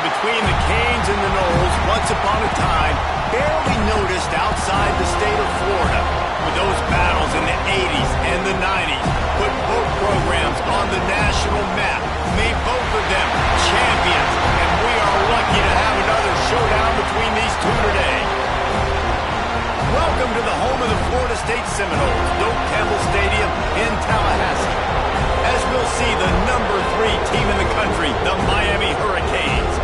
between the Canes and the Noles, once upon a time, barely noticed outside the state of Florida, with those battles in the 80s and the 90s, put both programs on the national map, made both of them champions, and we are lucky to have another showdown between these two today. Welcome to the home of the Florida State Seminoles, Doak Campbell Stadium in Tallahassee. As we'll see, the number 3 team in the country, the Miami Hurricanes,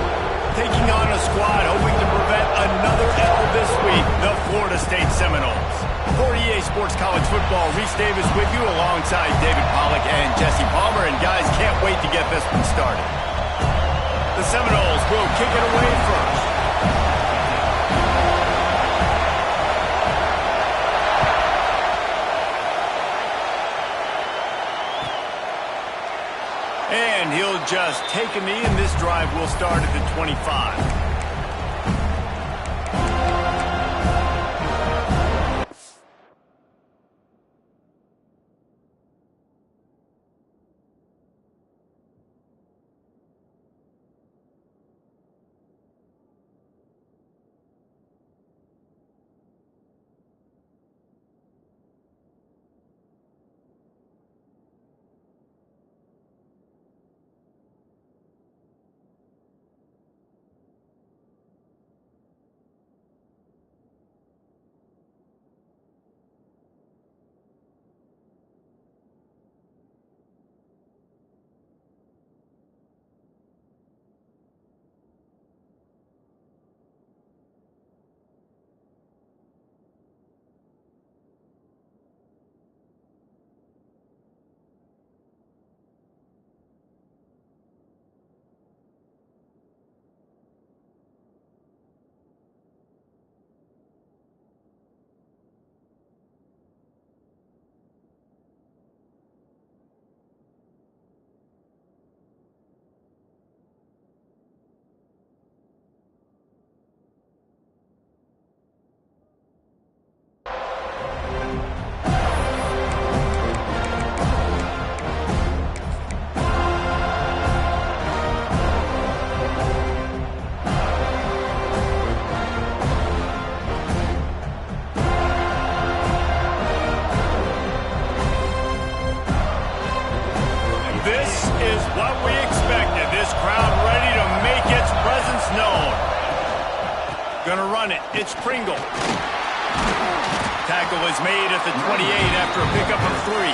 taking on a squad hoping to prevent another L this week, the Florida State Seminoles. For EA Sports College Football, Reese Davis with you alongside David Pollack and Jesse Palmer, and guys, can't wait to get this one started. The Seminoles will kick it away first. And he'll just take a knee, and this drive will start at the 25. What we expected, this crowd ready to make its presence known. Gonna run it, it's Pringle. Tackle is made at the 28 after a pickup of 3.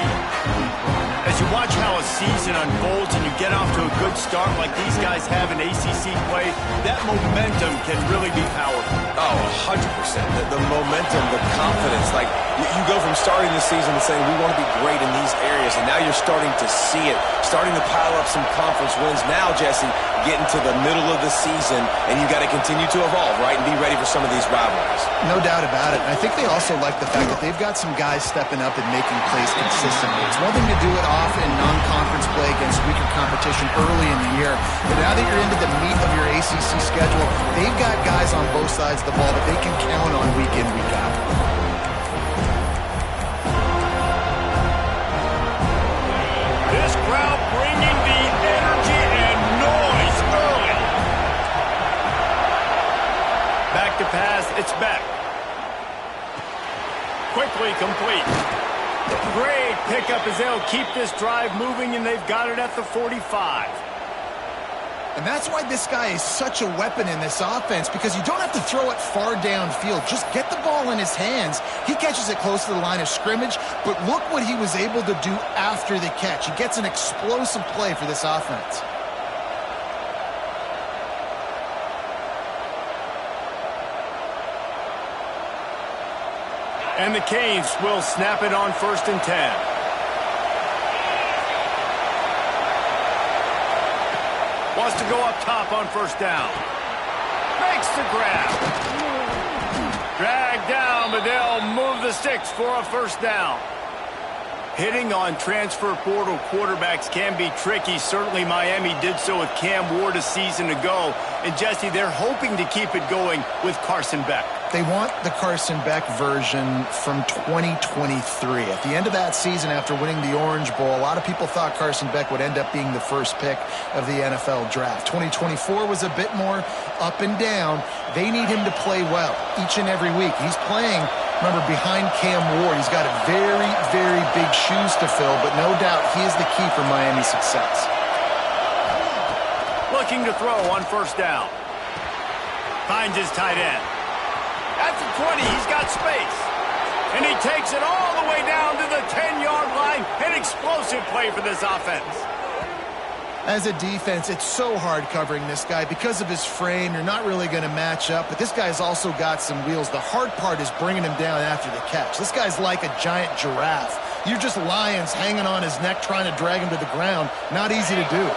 As you watch how a season unfolds and you get off to a good start like these guys have in ACC play, that momentum can really be powerful. Oh, 100%. The momentum, the confidence, like you go from starting the season and saying we want to be great in these areas, and now you're starting to see it, starting to pile up some conference wins. Now, Jesse, getting to the middle of the season, and you got to continue to evolve, right, and be ready for some of these rivalries. No doubt about it. And I think they also like the fact that they've got some guys stepping up and making plays consistently. It's one thing to do it off in non-conference play against weaker competition early in the year, but now that you're into the meat of your ACC schedule, they've got guys on both sides of the ball that they can count on week in, week out. This crowd bringing the energy and noise early. Back to pass, it's Beck. Quickly complete. Great pickup as they'll keep this drive moving, and they've got it at the 45. And that's why this guy is such a weapon in this offense, because you don't have to throw it far downfield. Just get the ball in his hands. He catches it close to the line of scrimmage, but look what he was able to do after the catch. He gets an explosive play for this offense. And the Canes will snap it on 1st and 10. Wants to go up top on 1st down. Makes the grab. Dragged down, but they'll move the sticks for a 1st down. Hitting on transfer portal quarterbacks can be tricky. Certainly Miami did so with Cam Ward a season ago. And Jesse, they're hoping to keep it going with Carson Beck. They want the Carson Beck version from 2023. At the end of that season, after winning the Orange Bowl, a lot of people thought Carson Beck would end up being the first pick of the NFL draft. 2024 was a bit more up and down. They need him to play well each and every week. He's playing, remember, behind Cam Ward. He's got very, very big shoes to fill, but no doubt he is the key for Miami's success. Looking to throw on first down. Finds his tight end. At the 20, he's got space. And he takes it all the way down to the 10-yard line. An explosive play for this offense. As a defense, it's so hard covering this guy. Because of his frame, you're not really going to match up. But this guy's also got some wheels. The hard part is bringing him down after the catch. This guy's like a giant giraffe. You're just lions hanging on his neck trying to drag him to the ground. Not easy to do.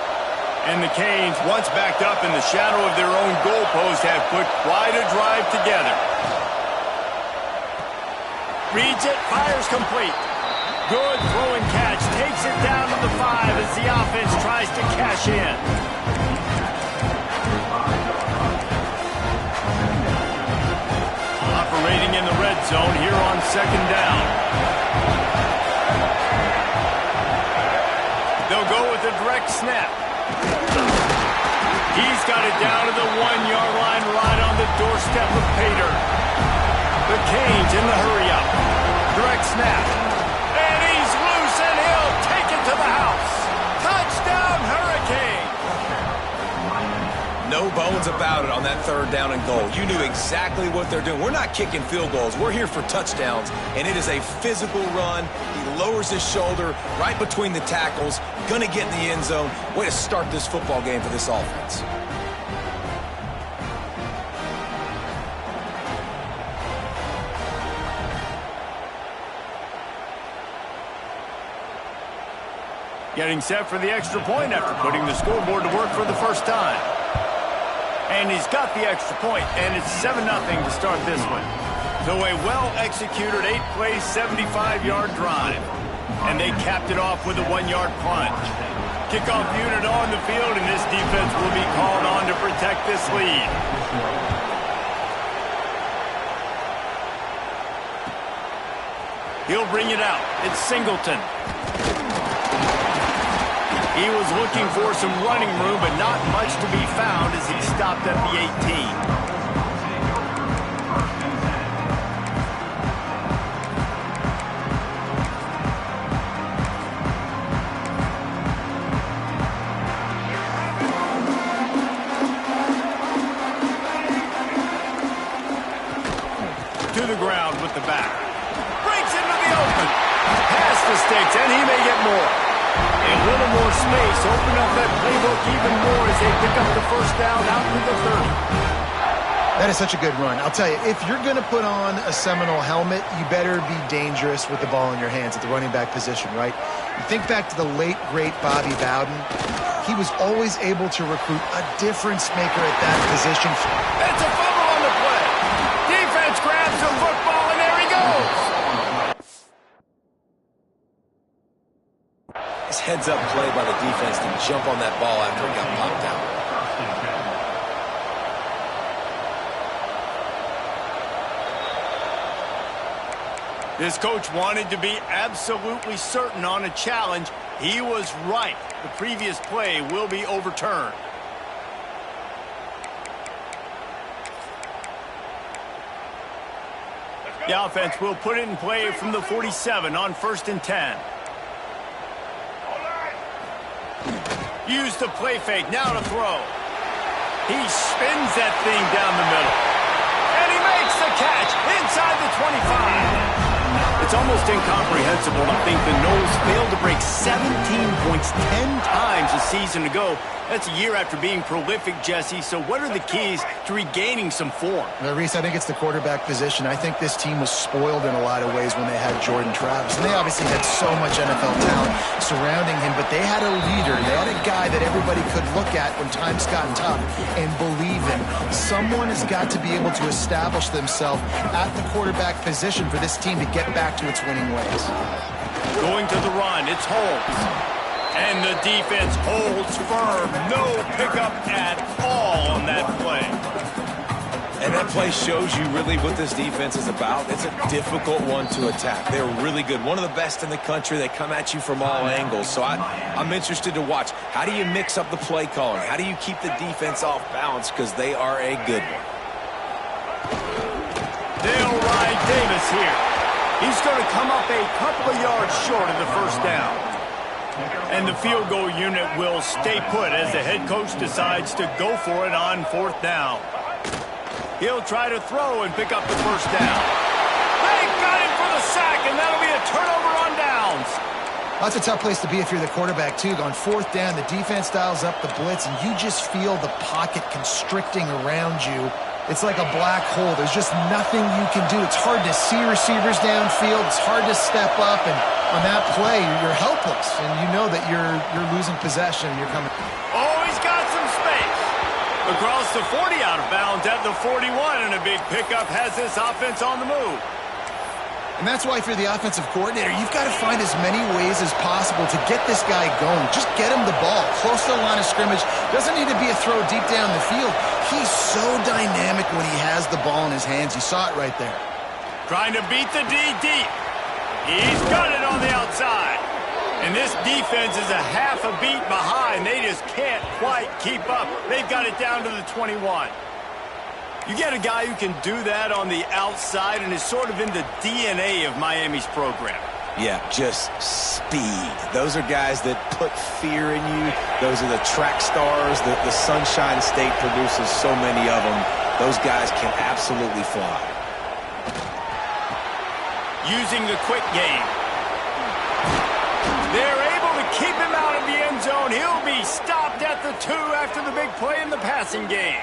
And the Canes, once backed up in the shadow of their own goalpost, have put quite a drive together. Reads it, fires complete. Good throw and catch. Takes it down to the 5 as the offense tries to cash in. Operating in the red zone here on second down. They'll go with a direct snap. He's got it down to the 1-yard line right on the doorstep of Pater. The Canes in the hurry-up. Direct snap. And he's loose, and he'll take it to the house. Touchdown, Hurricane! No bones about it on that third down and goal. You knew exactly what they're doing. We're not kicking field goals. We're here for touchdowns, and it is a physical run. He lowers his shoulder right between the tackles, going to get in the end zone. Way to start this football game for this offense. Getting set for the extra point after putting the scoreboard to work for the first time. And he's got the extra point, and it's 7-0 to start this one. So a well-executed 8-play, 75-yard drive. And they capped it off with a 1-yard punt. Kickoff unit on the field, and this defense will be called on to protect this lead. He'll bring it out. It's Singleton. He was looking for some running room, but not much to be found as he stopped at the 18. To the ground with the back. Breaks into the open. Past the sticks, and he may get more. A little more space, open up that playbook even more as they pick up the first down out to the 30. That is such a good run. I'll tell you, if you're going to put on a Seminole helmet, you better be dangerous with the ball in your hands at the running back position, right? You think back to the late, great Bobby Bowden. He was always able to recruit a difference maker at that position. That's a fumble on the play. Defense grabs the football, and there he goes. Nice heads-up play by the defense to jump on that ball after it got popped out. This coach wanted to be absolutely certain on a challenge. He was right. The previous play will be overturned. The offense will put it in play from the 47 on 1st and 10. Use the play fake, now to throw. He spins that thing down the middle. And he makes the catch inside the 25. It's almost incomprehensible to think the Noles failed to break 17 points 10 times a season ago. That's a year after being prolific, Jesse. So what are the keys to regaining some form? Well, Reese, I think it's the quarterback position. I think this team was spoiled in a lot of ways when they had Jordan Travis. And they obviously had so much NFL talent surrounding him, but they had a leader. They had a guy that everybody could look at when times got tough and believe in. Someone has got to be able to establish themselves at the quarterback position for this team to get back to its winning ways. Going to the run, it's Holmes. And the defense holds firm. No pickup at all on that play. And that play shows you really what this defense is about. It's a difficult one to attack. They're really good. One of the best in the country. They come at you from all angles. So I'm interested to watch. How do you mix up the play calling? How do you keep the defense off balance? Because they are a good one. They'll ride Davis here. He's going to come up a couple of yards short of the first down. And the field goal unit will stay put as the head coach decides to go for it on fourth down. He'll try to throw and pick up the first down. They got him for the sack, and that'll be a turnover on downs. That's a tough place to be if you're the quarterback, too. On fourth down, the defense dials up the blitz, and you just feel the pocket constricting around you. It's like a black hole. There's just nothing you can do. It's hard to see receivers downfield. It's hard to step up, and on that play, you're helpless, and you know that you're losing possession. You're coming. Oh, he's got some space. Across the 40 out of bounds at the 41, and a big pickup has this offense on the move. And that's why if you're the offensive coordinator, you've got to find as many ways as possible to get this guy going. Just get him the ball close to the line of scrimmage. Doesn't need to be a throw deep down the field. He's so dynamic when he has the ball in his hands. You saw it right there. Trying to beat the D deep. He's got it on the outside. And this defense is a half a beat behind. They just can't quite keep up. They've got it down to the 21. You get a guy who can do that on the outside and is sort of in the DNA of Miami's program. Yeah, just speed. Those are guys that put fear in you. Those are the track stars that the Sunshine State produces so many of them. Those guys can absolutely fly. Using the quick game. They're able to keep him out of the end zone. He'll be stopped at the 2 after the big play in the passing game.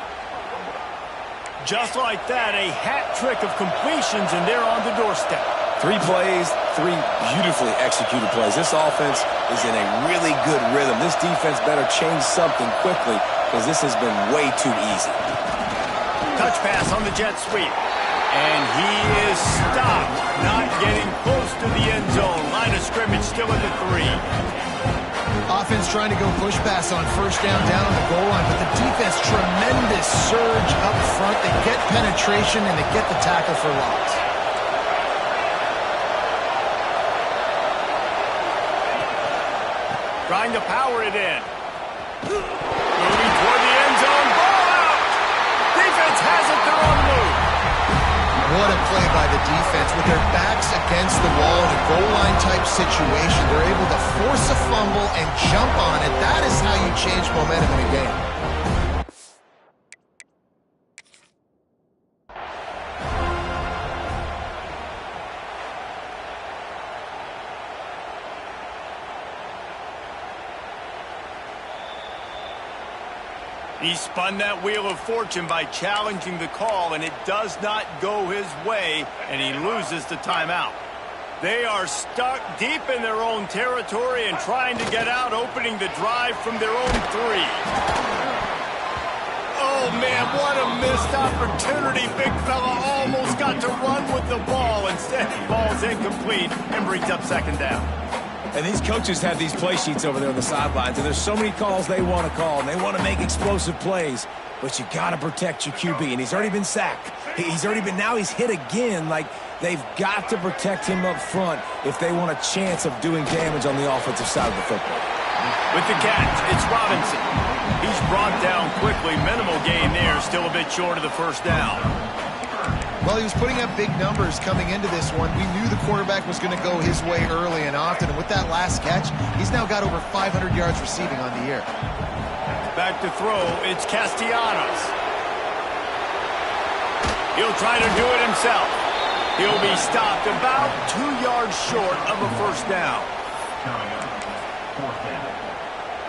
Just like that, a hat trick of completions, and they're on the doorstep. 3 plays, 3 beautifully executed plays. This offense is in a really good rhythm. This defense better change something quickly because this has been way too easy. Touch pass on the jet sweep. And he is stopped, not getting close to the end zone. Line of scrimmage still at the 3. Offense trying to go push pass on first down on the goal line, but the defense, tremendous surge up front. They get penetration, and they get the tackle for loss. Trying to power it in. Moving toward the end zone. Ball out! Defense has it. They're on the move. What a play by the defense. With their backs against the wall in a goal line type situation, they're able to force a fumble and jump on it. That is how you change momentum in a game. He spun that wheel of fortune by challenging the call, and it does not go his way, and he loses the timeout. They are stuck deep in their own territory and trying to get out, opening the drive from their own 3. Oh, man, what a missed opportunity. Big fella almost got to run with the ball. Instead, he falls incomplete and brings up second down. And these coaches have these play sheets over there on the sidelines, and there's so many calls they want to call, and they want to make explosive plays. But you got to protect your QB, and he's already been sacked. Now he's hit again. Like, they've got to protect him up front if they want a chance of doing damage on the offensive side of the football. With the catch, it's Robinson. He's brought down quickly. Minimal gain there, still a bit short of the first down. Well, he was putting up big numbers coming into this one. We knew the quarterback was going to go his way early and often. And with that last catch, he's now got over 500 yards receiving on the year. Back to throw, it's Castellanos. He'll try to do it himself. He'll be stopped about 2 yards short of a first down.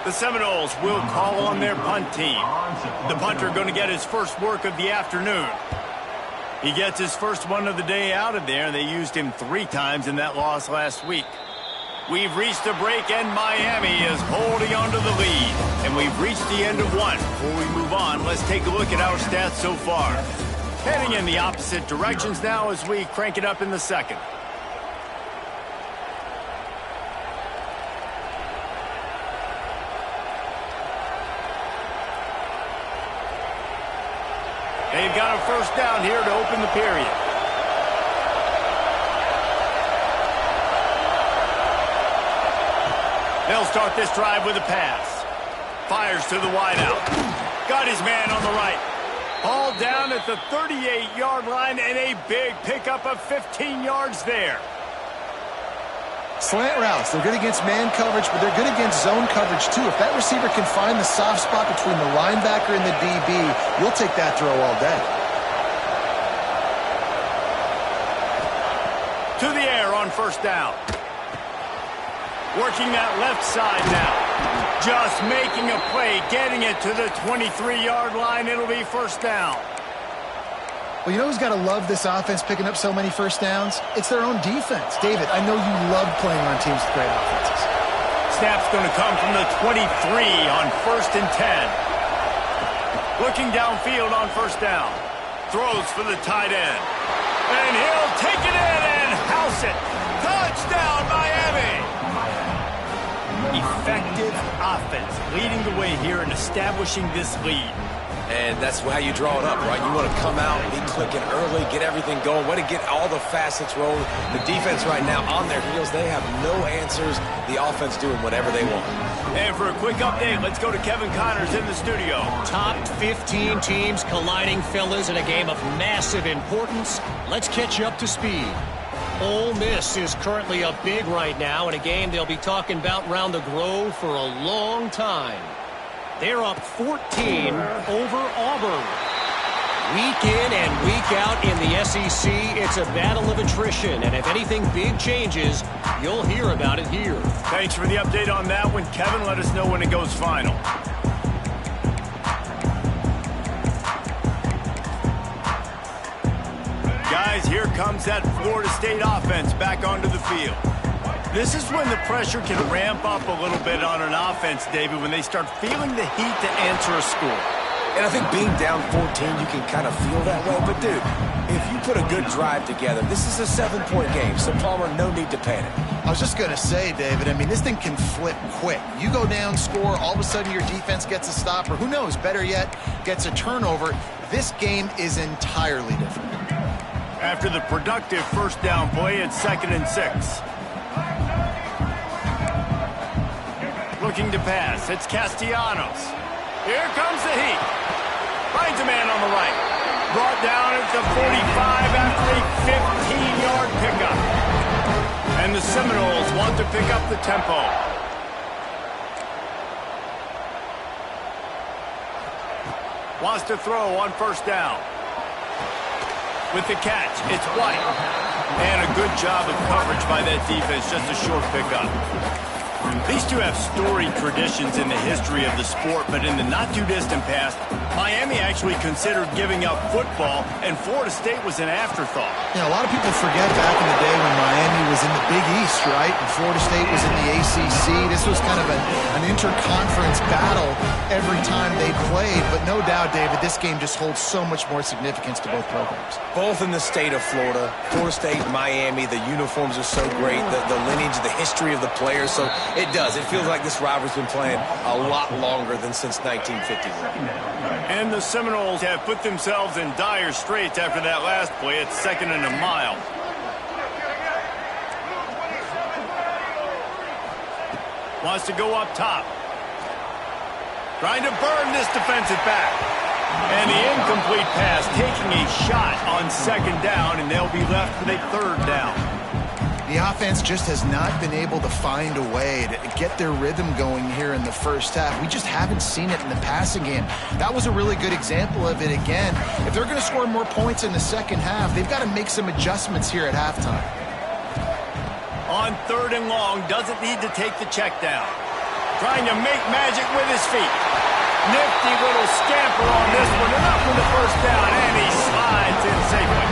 The Seminoles will call on their punt team. The punter going to get his first work of the afternoon. He gets his first one of the day out of there. They used him 3 times in that loss last week. We've reached a break, and Miami is holding on to the lead. And we've reached the end of one. Before we move on, let's take a look at our stats so far. Heading in the opposite directions now as we crank it up in the second. They've got a first down here to open the period. They'll start this drive with a pass. Fires to the wideout. Got his man on the right. Ball down at the 38-yard line and a big pickup of 15 yards there. Slant routes, they're good against man coverage, but they're good against zone coverage too. If that receiver can find the soft spot between the linebacker and the DB, you'll take that throw all day. To the air on first down. Working that left side now. Just making a play, getting it to the 23-yard line. It'll be first down. Well, you know who's got to love this offense picking up so many first downs? It's their own defense. David, I know you love playing on teams with great offenses. Snap's going to come from the 23 on first and 10. Looking downfield on first down. Throws for the tight end. And he'll take it in and house it. Touchdown, Miami! Effective offense leading the way here and establishing this lead. And that's how you draw it up, right? You want to come out, be clicking early, get everything going, want to get all the facets rolling. The defense right now on their heels, they have no answers. The offense doing whatever they want. And for a quick update, let's go to Kevin Connors in the studio. Top 15 teams colliding, fellas, in a game of massive importance. Let's catch you up to speed. Ole Miss is currently up big right now in a game they'll be talking about round the Grove for a long time. They're up 14 over Auburn. Week in and week out in the SEC, it's a battle of attrition, and if anything big changes, you'll hear about it here. Thanks for the update on that one, Kevin. Let us know when it goes final. Guys, here comes that Florida State offense back onto the field. This is when the pressure can ramp up a little bit on an offense, David, when they start feeling the heat to answer a score. And I think being down 14, you can kind of feel that way. But, dude, if you put a good drive together, this is a 7-point game, so, Palmer, no need to panic. I was just going to say, David, I mean, this thing can flip quick. You go down, score, all of a sudden your defense gets a stop, or who knows, better yet, gets a turnover. This game is entirely different. After the productive first down play, it's 2nd and 6. Looking to pass, it's Castellanos. Here comes the heat. Finds a man on the right. Brought down at the 45 after a 15-yard pickup. And the Seminoles want to pick up the tempo. Wants to throw on first down. With the catch, it's White. And a good job of coverage by that defense, just a short pickup. These two have storied traditions in the history of the sport, but in the not-too-distant past, Miami actually considered giving up football, and Florida State was an afterthought. You know, a lot of people forget back in the day when Miami was in the Big East, right? And Florida State was in the ACC. This was kind of an interconference battle every time they played, but no doubt, David, this game just holds so much more significance to both programs. Both in the state of Florida, Florida State, Miami, the uniforms are so great, the lineage, the history of the players, so it does. It feels like this rivalry's been playing a lot longer than since 1951. And the Seminoles have put themselves in dire straits after that last play. It's 2nd and a mile. Wants to go up top. Trying to burn this defensive back. And the incomplete pass taking a shot on 2nd down, and they'll be left with a 3rd down. The offense just has not been able to find a way to get their rhythm going here in the first half. We just haven't seen it in the passing game. That was a really good example of it again. If they're going to score more points in the second half, they've got to make some adjustments here at halftime. On 3rd and long, doesn't need to take the check down. Trying to make magic with his feet. Nifty little scamper on this one. Enough for the first down, and he slides in safely.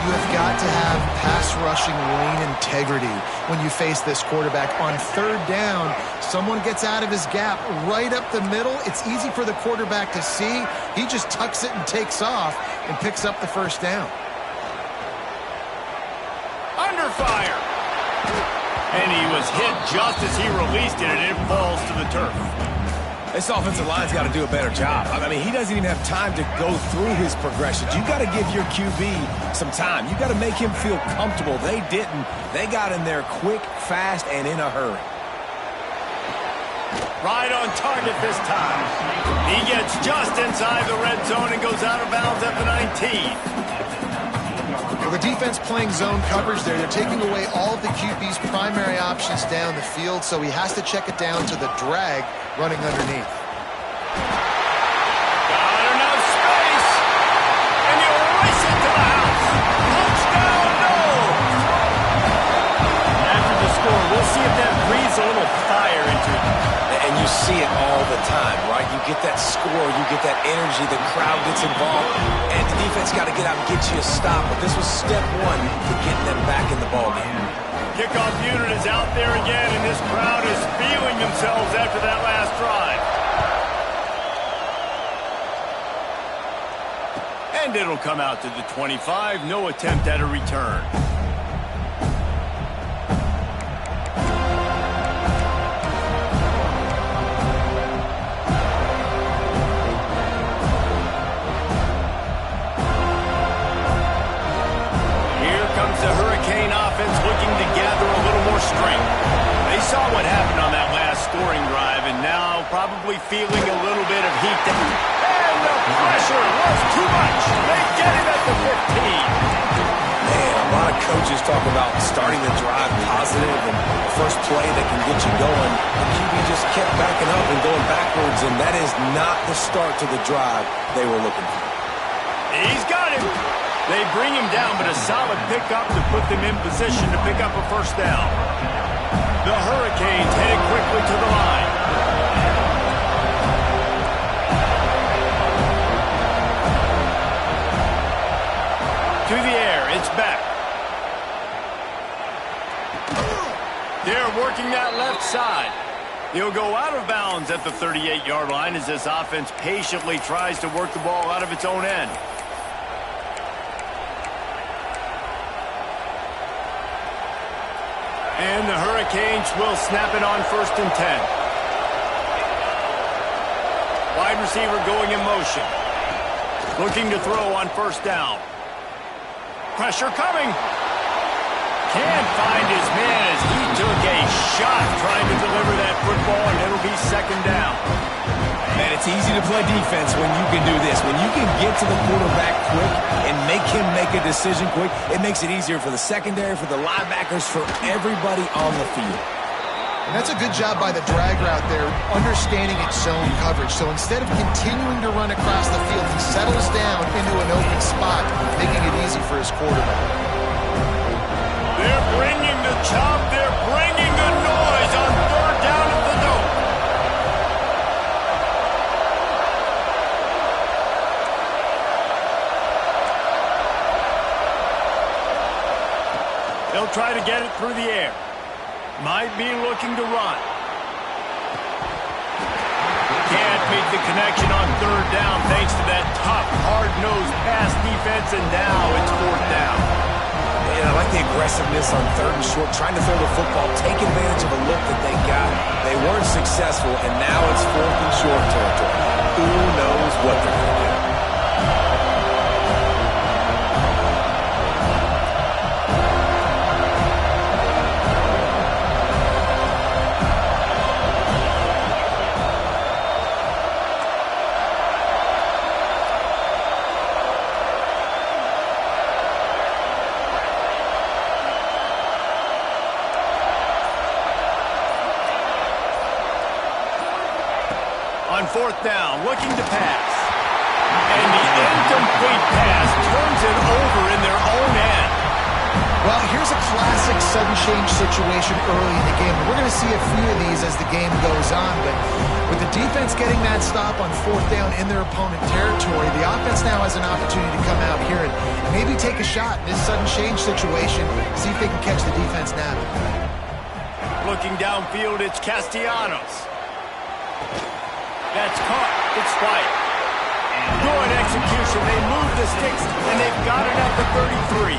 You have got to have pass-rushing lane integrity when you face this quarterback. On 3rd down, someone gets out of his gap right up the middle. It's easy for the quarterback to see. He just tucks it and takes off and picks up the first down. Under fire. And he was hit just as he released it, and it falls to the turf. This offensive line's got to do a better job. I mean, he doesn't even have time to go through his progressions. You got to give your QB some time. You got to make him feel comfortable. They didn't. They got in there quick, fast, and in a hurry. Right on target this time. He gets just inside the red zone and goes out of bounds at the 19. Well, the defense playing zone coverage there. They're taking away all of the QB's primary options down the field, so he has to check it down to the drag running underneath. Got enough space, and he'll race it to the house. Touchdown, no! After the score, we'll see if that breathes a little fire into it. And you see it all the time, right? You get that score, you get that energy, the crowd gets involved, and the defense got to get out and get you a stop. But this was step one to getting them back in the ballgame. Kickoff unit is out there again, and this crowd is feeling themselves after that last drive. And it'll come out to the 25. No attempt at a return. The Hurricane offense looking to gather a little more strength. They saw what happened on that last scoring drive, and now probably feeling a little bit of heat down. And the pressure was too much. They get it at the 15. Man, a lot of coaches talk about starting the drive positive and the first play that can get you going. The QB just kept backing up and going backwards, and that is not the start to the drive they were looking for. He's got him. They bring him down, but a solid pickup to put them in position to pick up a first down. The Hurricanes headed quickly to the line. To the air, it's back. They're working that left side. He'll go out of bounds at the 38-yard line as this offense patiently tries to work the ball out of its own end. And the Hurricanes will snap it on 1st and 10. Wide receiver going in motion. Looking to throw on 1st down. Pressure coming. Can't find his man as he took a shot trying to deliver that football, and it'll be 2nd down. Man, it's easy to play defense when you can do this. When you can get to the quarterback quick and make him make a decision quick, it makes it easier for the secondary, for the linebackers, for everybody on the field. And that's a good job by the drag route there, understanding its zone coverage. So instead of continuing to run across the field, he settles down into an open spot, making it easy for his quarterback. They're bringing the chop. They're bringing the noise on 3rd down at the dope. They'll try to get it through the air. Might be looking to run. Can't make the connection on 3rd down thanks to that tough, hard-nosed pass defense, and now it's 4th down. Man, I like the aggressiveness on 3rd and short, trying to throw the football, take advantage of a look that they got. They weren't successful, and now it's 4th and short territory. Who knows what they're going to do? On 4th down, looking to pass. And the incomplete pass turns it over in their own end. Well, here's a classic sudden change situation early in the game. We're going to see a few of these as the game goes on, but with the defense getting that stop on 4th down in their opponent territory, the offense now has an opportunity to come out here and maybe take a shot in this sudden change situation, see if they can catch the defense napping. Looking downfield, it's Castellanos. That's caught. It's White. Good execution. They move the sticks, and they've got it at the 33.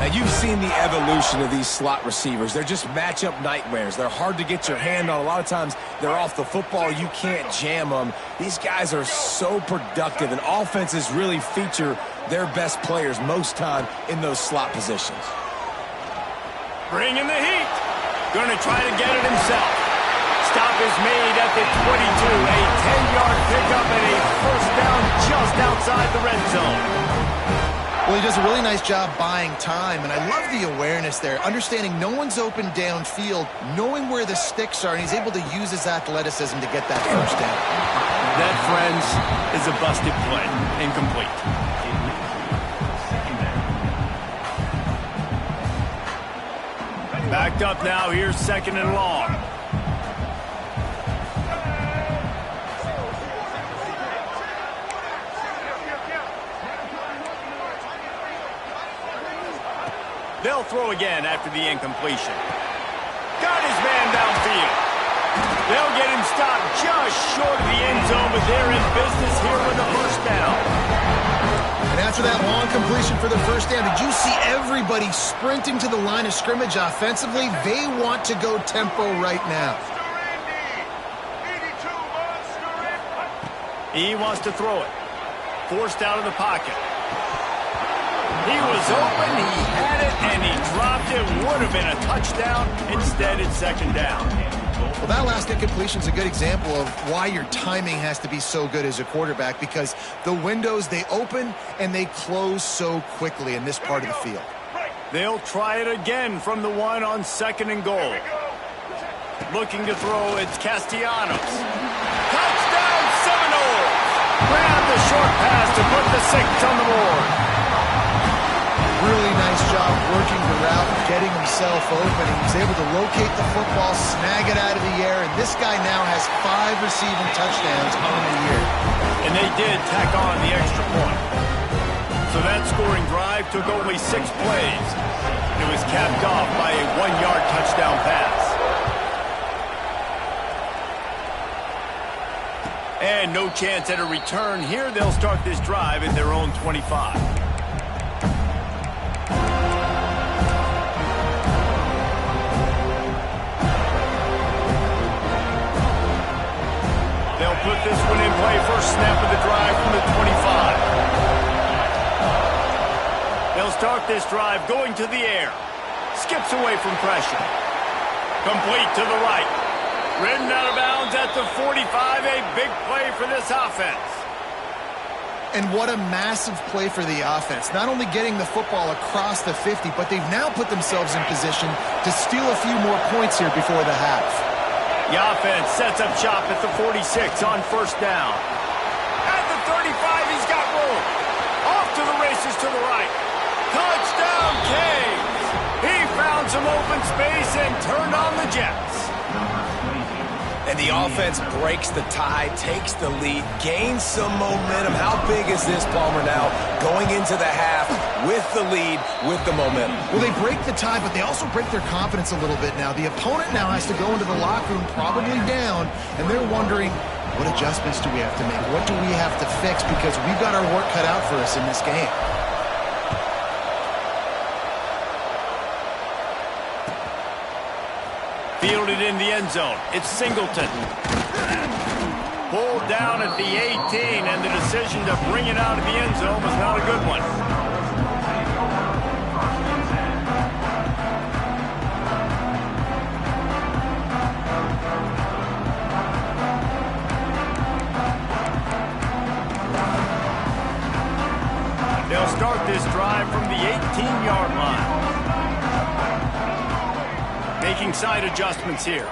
Now, you've seen the evolution of these slot receivers. They're just matchup nightmares. They're hard to get your hand on. A lot of times, they're off the football. You can't jam them. These guys are so productive, and offenses really feature their best players most time in those slot positions. Bringing the heat. Going to try to get it himself. Stop is made at the 22. A 10-yard pickup and a first down just outside the red zone. Well, he does a really nice job buying time, and I love the awareness there, understanding no one's open downfield, knowing where the sticks are, and he's able to use his athleticism to get that first down. That, friends, is a busted play. Incomplete. Backed up now. Here's second and long. They'll throw again after the incompletion. Got his man downfield. They'll get him stopped just short of the end zone, but they're in business here with a first down. And after that long completion for the first down, did you see everybody sprinting to the line of scrimmage offensively? They want to go tempo right now. He wants to throw it. Forced out of the pocket. He was open, he had it, and he dropped it. Would have been a touchdown. Instead, it's second down. Well, that last incompletion is a good example of why your timing has to be so good as a quarterback, because the windows, they open and they close so quickly in this part of the field. They'll try it again from the one on second and goal. Looking to throw, it's Castellanos. Touchdown, Seminoles! Grab the short pass to put the 6 on the board. Really nice job working the route and getting himself open. He was able to locate the football, snag it out of the air, and this guy now has 5 receiving touchdowns on the year. And they did tack on the extra point. So that scoring drive took only 6 plays. It was capped off by a 1-yard touchdown pass. And no chance at a return here. They'll start this drive at their own 25. They'll put this one in play. First snap of the drive from the 25. They'll start this drive going to the air. Skips away from pressure. Complete to the right. Ridden out of bounds at the 45. A big play for this offense. And what a massive play for the offense. Not only getting the football across the 50, but they've now put themselves in position to steal a few more points here before the half. The offense sets up shop at the 46 on first down. At the 35, he's got room. Off to the races to the right. Touchdown, Canes. He found some open space and turned on the Jets. And the offense breaks the tie, takes the lead, gains some momentum. How big is this, Palmer, now? Going into the half with the lead, with the momentum. Well, they break the tie, but they also break their confidence a little bit now. The opponent now has to go into the locker room probably down, and they're wondering, what adjustments do we have to make? What do we have to fix? Because we've got our work cut out for us in this game. Fielded in the end zone. It's Singleton. Pulled down at the 18, and the decision to bring it out of the end zone was not a good one. They'll start this drive from the 18-yard line. Making side adjustments here.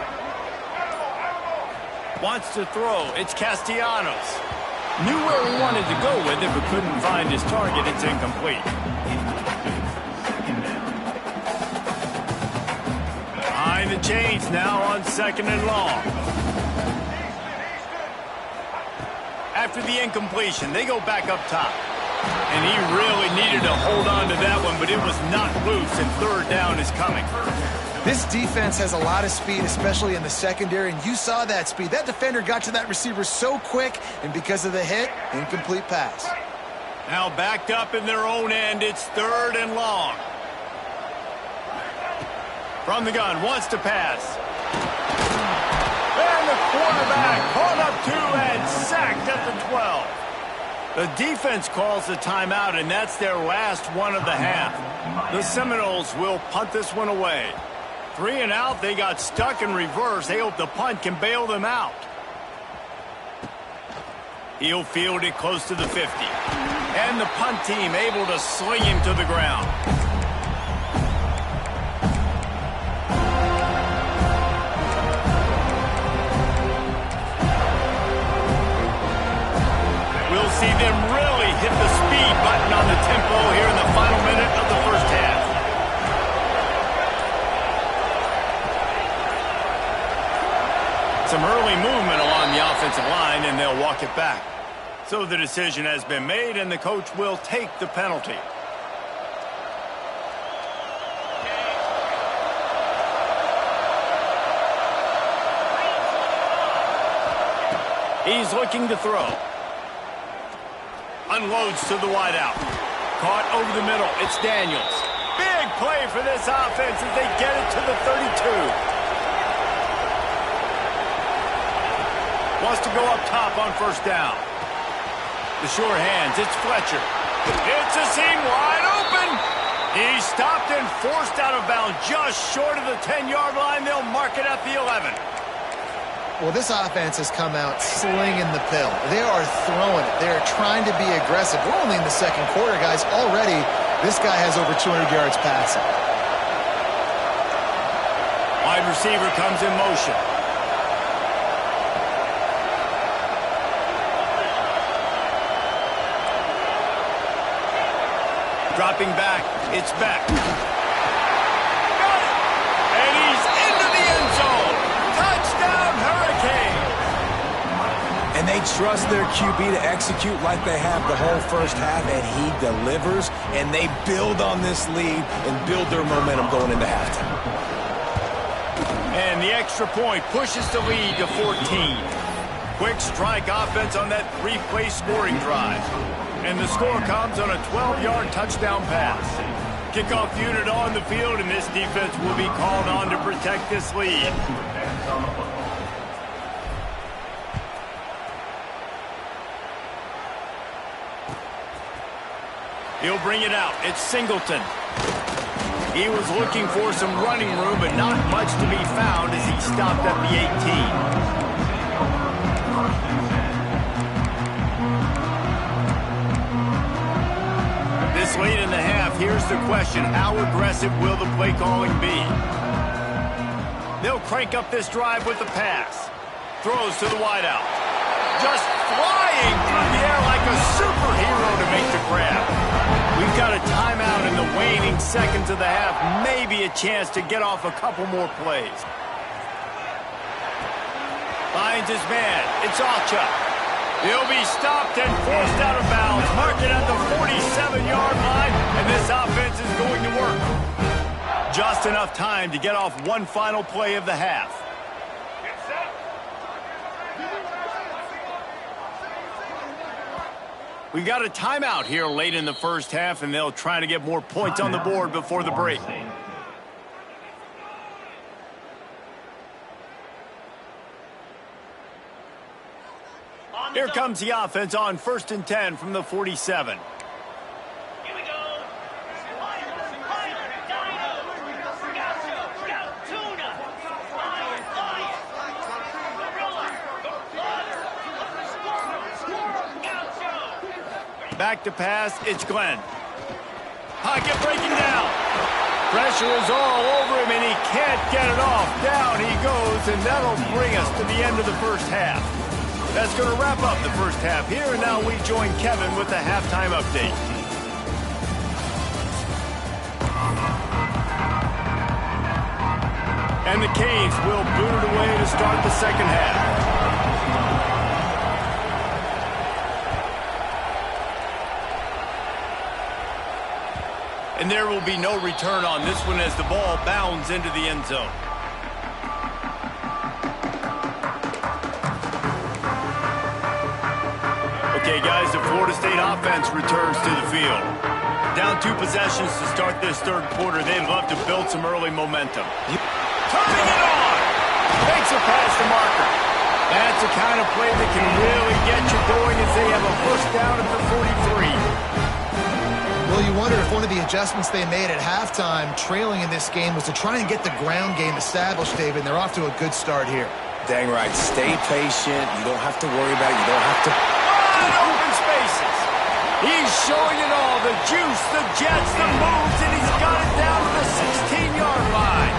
Wants to throw. It's Castellanos. Knew where he wanted to go with it, but couldn't find his target. It's incomplete. Behind the chains now on second and long. After the incompletion, they go back up top. And he really needed to hold on to that one, but it was not loose, and third down is coming. This defense has a lot of speed, especially in the secondary, and you saw that speed. That defender got to that receiver so quick, and because of the hit, incomplete pass. Now backed up in their own end, it's third and long. From the gun, wants to pass. And the quarterback caught up 2 and sacked at the 12. The defense calls the timeout, and that's their last one of the half. The Seminoles will punt this one away. 3 and out, they got stuck in reverse. They hope the punt can bail them out. He'll field it close to the 50. And the punt team able to sling him to the ground. We'll see them really hit the speed button on the tempo here in the final minute of the first half. Some early movement along the offensive line, and they'll walk it back. So the decision has been made, and the coach will take the penalty. He's looking to throw. Unloads to the wideout. Caught over the middle. It's Daniels. Big play for this offense as they get it to the 32. Wants to go up top on first down. The sure hands. It's Fletcher. It's a seam wide open. He's stopped and forced out of bounds just short of the 10-yard line. They'll mark it at the 11. Well, this offense has come out slinging the pill. They are throwing it. They are trying to be aggressive. We're only in the second quarter, guys. Already, this guy has over 200 yards passing. Wide receiver comes in motion. Dropping back. It's back. Got it. And he's into the end zone. Touchdown, Hurricanes. And they trust their QB to execute like they have the whole first half, and he delivers, and they build on this lead and build their momentum going into halftime. And the extra point pushes the lead to 14. Quick strike offense on that 3-play scoring drive. And the score comes on a 12-yard touchdown pass. Kickoff unit on the field, and this defense will be called on to protect this lead. He'll bring it out. It's Singleton. He was looking for some running room, but not much to be found as he stopped at the 18. This late in the half, here's the question. How aggressive will the play calling be? They'll crank up this drive with the pass. Throws to the wideout. Just flying through the air like a superhero to make the grab. We've got a timeout in the waning seconds of the half. Maybe a chance to get off a couple more plays. Finds his man. It's Alcha. He'll be stopped and forced out of bounds. Mark it at the 47-yard line, and this offense is going to work. Just enough time to get off one final play of the half. We got a timeout here late in the first half, and they'll try to get more points on the board before the break. Here comes the offense on 1st and 10 from the 47. Here we go. Back to pass, it's Glenn. Pocket breaking down. Pressure is all over him, and he can't get it off. Down he goes, and that'll bring us to the end of the first half. That's going to wrap up the first half here, and now we join Kevin with the halftime update. And the Canes will boot it away to start the second half. And there will be no return on this one as the ball bounds into the end zone. Okay, guys, the Florida State offense returns to the field. Down 2 possessions to start this third quarter. They'd love to build some early momentum. Turning it on! Takes it past the marker. That's the kind of play that can really get you going as they have a first down at the 43. Well, you wonder if one of the adjustments they made at halftime, trailing in this game, was to try and get the ground game established, David, and they're off to a good start here. Dang right. Stay patient. You don't have to worry about it. You don't have to... Wide open spaces. He's showing it all. The juice, the jets, the moves, and he's got it down to the 16-yard line.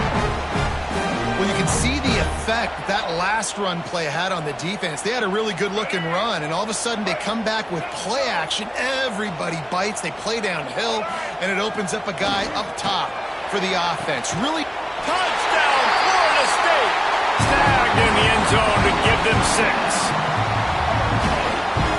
Well, you can see the effect that last run play had on the defense. They had a really good-looking run, and all of a sudden they come back with play action. Everybody bites. They play downhill, and it opens up a guy up top for the offense. Really... Touchdown, Florida State. Snagged in the end zone to give them 6.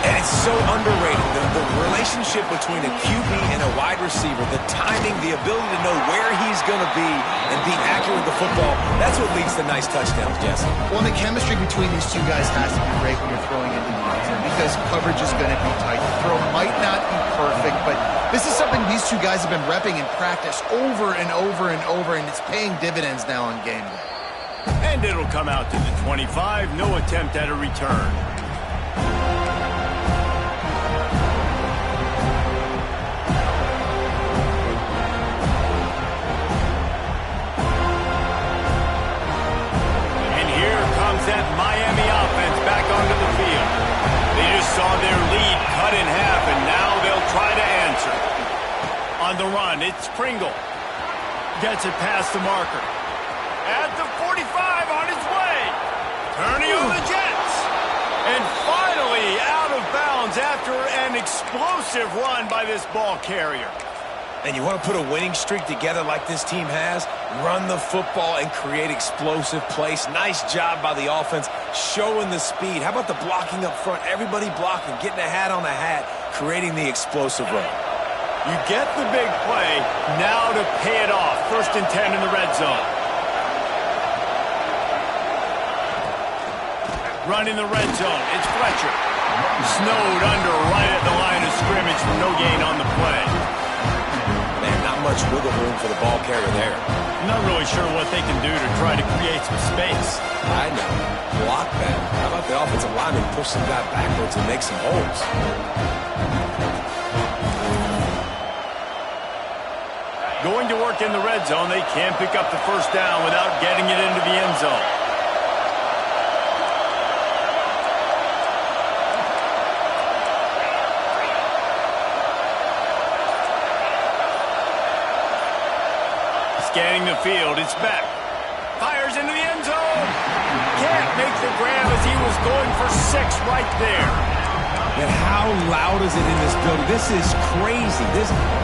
And it's so underrated. The relationship between a QB and a wide receiver, the timing, the ability to know where he's going to be and be accurate with the football, that's what leads to nice touchdowns, Jesse. Well, the chemistry between these two guys has to be great when you're throwing into the end zone because coverage is going to be tight. The throw might not be perfect, but this is something these two guys have been repping in practice over and over and over, and it's paying dividends now on game day. And it'll come out to the 25. No attempt at a return. That Miami offense back onto the field. They just saw their lead cut in half, and now they'll try to answer. On the run, it's Pringle. Gets it past the marker. At the 45 on his way. Turning on the Jets. And finally out of bounds after an explosive run by this ball carrier. And you want to put a winning streak together like this team has, run the football and create explosive plays. Nice job by the offense, showing the speed. How about the blocking up front? Everybody blocking, getting a hat on a hat, creating the explosive run. You get the big play, now to pay it off. 1st and 10 in the red zone. Run in the red zone, it's Fletcher. Snowed under right at the line of scrimmage for no gain on the play. Not much wiggle room for the ball carrier there. I'm not really sure what they can do to try to create some space. I know. Block that. How about the offensive lineman push some guy backwards and make some holes? Going to work in the red zone, they can't pick up the first down without getting it into the end zone. Scanning the field, it's Beck. Fires into the end zone. Can't make the grab as he was going for 6 right there. And how loud is it in this building? This is crazy.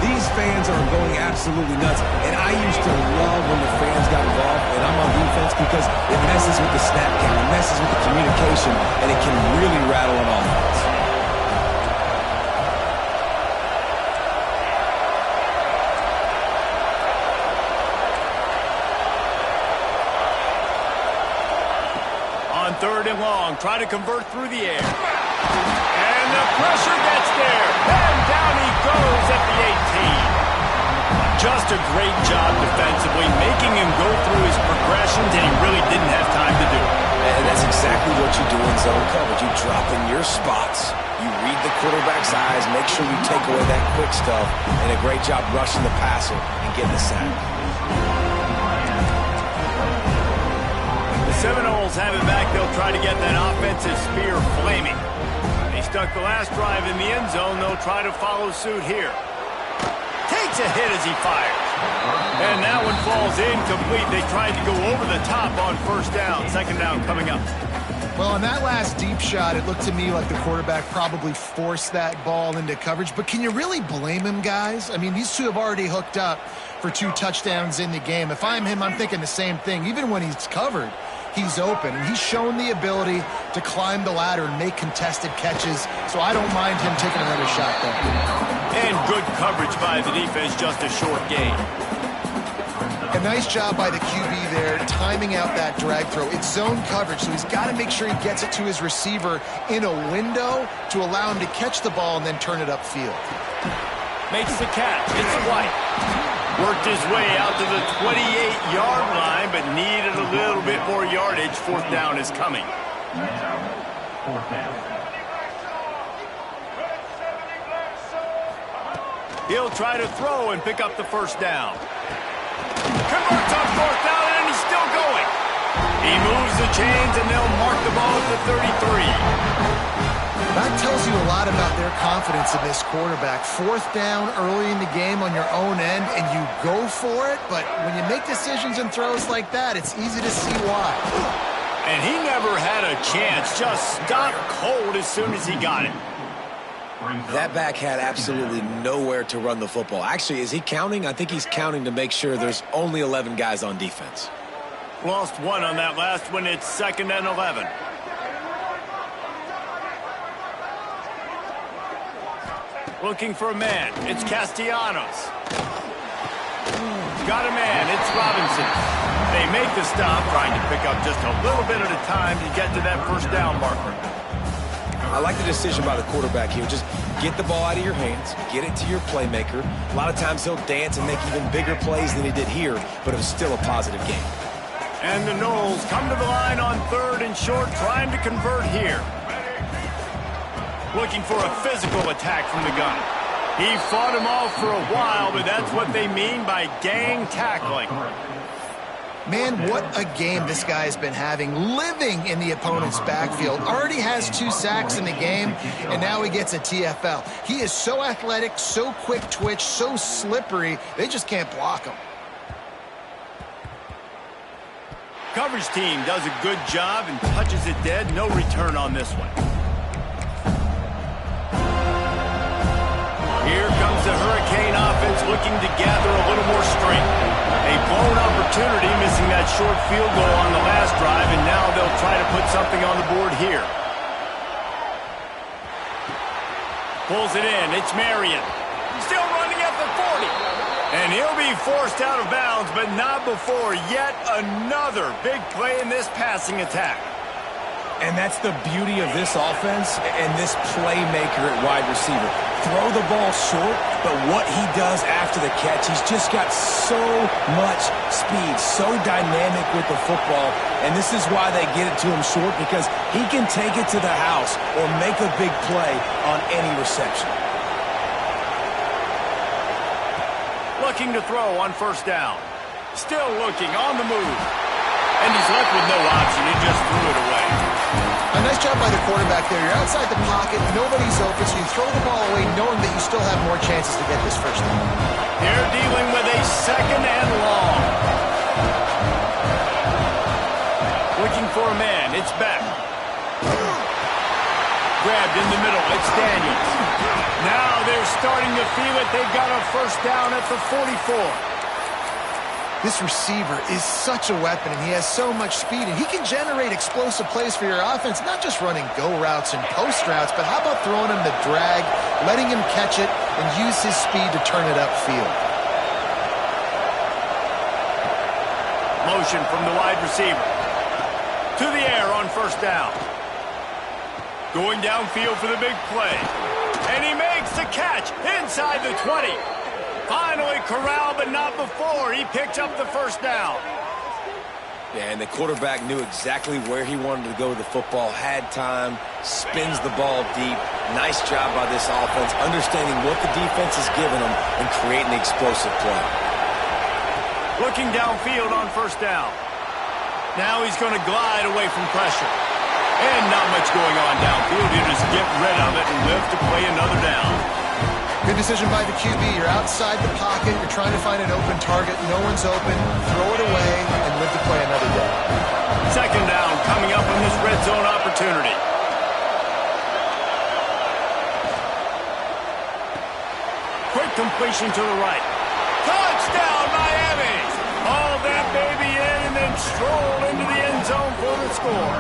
These fans are going absolutely nuts. And I used to love when the fans got involved, and I'm on defense because it messes with the snap count, it messes with the communication, and it can really rattle an offense. On 3rd and long, try to convert through the air. And the pressure gets there. And down he goes at the 18. Just a great job defensively, making him go through his progressions, and he really didn't have time to do it. And that's exactly what you do in zone coverage. You drop in your spots. You read the quarterback's eyes, make sure you take away that quick stuff, and a great job rushing the passer and getting the sack. Seminoles have it back. They'll try to get that offensive spear flaming. They stuck the last drive in the end zone. They'll try to follow suit here. Takes a hit as he fires. And that one falls incomplete. They tried to go over the top on 1st down. 2nd down coming up. Well, on that last deep shot, it looked to me like the quarterback probably forced that ball into coverage. But can you really blame him, guys? I mean, these two have already hooked up for 2 touchdowns in the game. If I'm him, I'm thinking the same thing. Even when he's covered, he's open. And he's shown the ability to climb the ladder and make contested catches. So I don't mind him taking another shot there. And good coverage by the defense, just a short gain. A nice job by the QB there, timing out that drag throw. It's zone coverage, so he's got to make sure he gets it to his receiver in a window to allow him to catch the ball and then turn it upfield. Makes the catch. It's White. Worked his way out to the 28-yard line, but needed a little bit more yardage. Fourth down is coming. He'll try to throw and pick up the first down. Converts on fourth down, and he's still going. He moves the chains, and they'll mark the ball at the 33. That tells you a lot about their confidence in this quarterback. Fourth down early in the game on your own end, and you go for it, but when you make decisions and throws like that, it's easy to see why. And he never had a chance, just stopped cold as soon as he got it. That back had absolutely nowhere to run the football. Actually, is he counting? I think he's counting to make sure there's only 11 guys on defense. Lost one on that last one. It's 2nd and 11. Looking for a man. It's Castellanos. Got a man. It's Robinson. They make the stop, trying to pick up just a little bit at a time to get to that first down marker. I like the decision by the quarterback here. Just get the ball out of your hands, get it to your playmaker. A lot of times he'll dance and make even bigger plays than he did here, but it was still a positive game. And the Knowles come to the line on 3rd and short, trying to convert here. Looking for a physical attack from the gun. He fought him off for a while, but that's what they mean by gang tackling. Man, what a game this guy has been having, living in the opponent's backfield. Already has 2 sacks in the game, and now he gets a TFL. He is so athletic, so quick twitch, so slippery, they just can't block him. Coverage team does a good job and touches it dead. No return on this one. Here comes the Hurricane offense looking to gather a little more strength. A blown opportunity, missing that short field goal on the last drive, and now they'll try to put something on the board here. Pulls it in. It's Marion. Still running at the 40. And he'll be forced out of bounds, but not before yet another big play in this passing attack. And that's the beauty of this offense and this playmaker at wide receiver. Throw the ball short, but what he does after the catch, he's just got so much speed, so dynamic with the football, and this is why they get it to him short, because he can take it to the house or make a big play on any reception. Looking to throw on first down. Still looking, on the move. And he's left with no option. He just threw it away. A nice job by the quarterback there. You're outside the pocket, nobody's open, so you throw the ball away knowing that you still have more chances to get this first down. They're dealing with a 2nd and long. Looking for a man. It's Beck. Grabbed in the middle. It's Daniels. Now they're starting to feel it. They've got a first down at the 44. This receiver is such a weapon, and he has so much speed, and he can generate explosive plays for your offense, not just running go routes and post routes, but how about throwing him the drag, letting him catch it, and use his speed to turn it upfield. Motion from the wide receiver. To the air on first down. Going downfield for the big play. And he makes the catch inside the 20. Finally corralled, but not before. He picked up the first down. Yeah, and the quarterback knew exactly where he wanted to go with the football, had time, spins the ball deep. Nice job by this offense, understanding what the defense is giving them and creating the explosive play. Looking downfield on first down. Now he's going to glide away from pressure. And not much going on downfield. He'll just get rid of it and live to play another down. Good decision by the QB. You're outside the pocket. You're trying to find an open target. No one's open. Throw it away and live to play another day. 2nd down coming up on this red zone opportunity. Quick completion to the right. Touchdown, Miami! Haul that baby in and then stroll into the end zone for the score.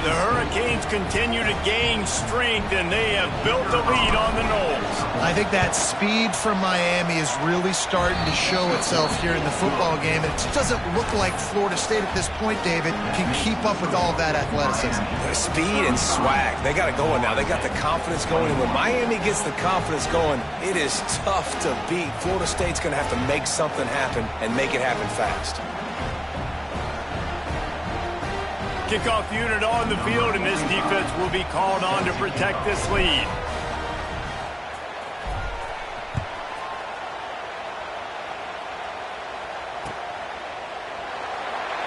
The Hurricanes continue to gain strength, and they have built a lead on the Noles. I think that speed from Miami is really starting to show itself here in the football game. It doesn't look like Florida State at this point, David, can keep up with all of that athleticism. The speed and swag. They got it going now. They got the confidence going. And when Miami gets the confidence going, it is tough to beat. Florida State's going to have to make something happen and make it happen fast. Kickoff unit on the field, and this defense will be called on to protect this lead.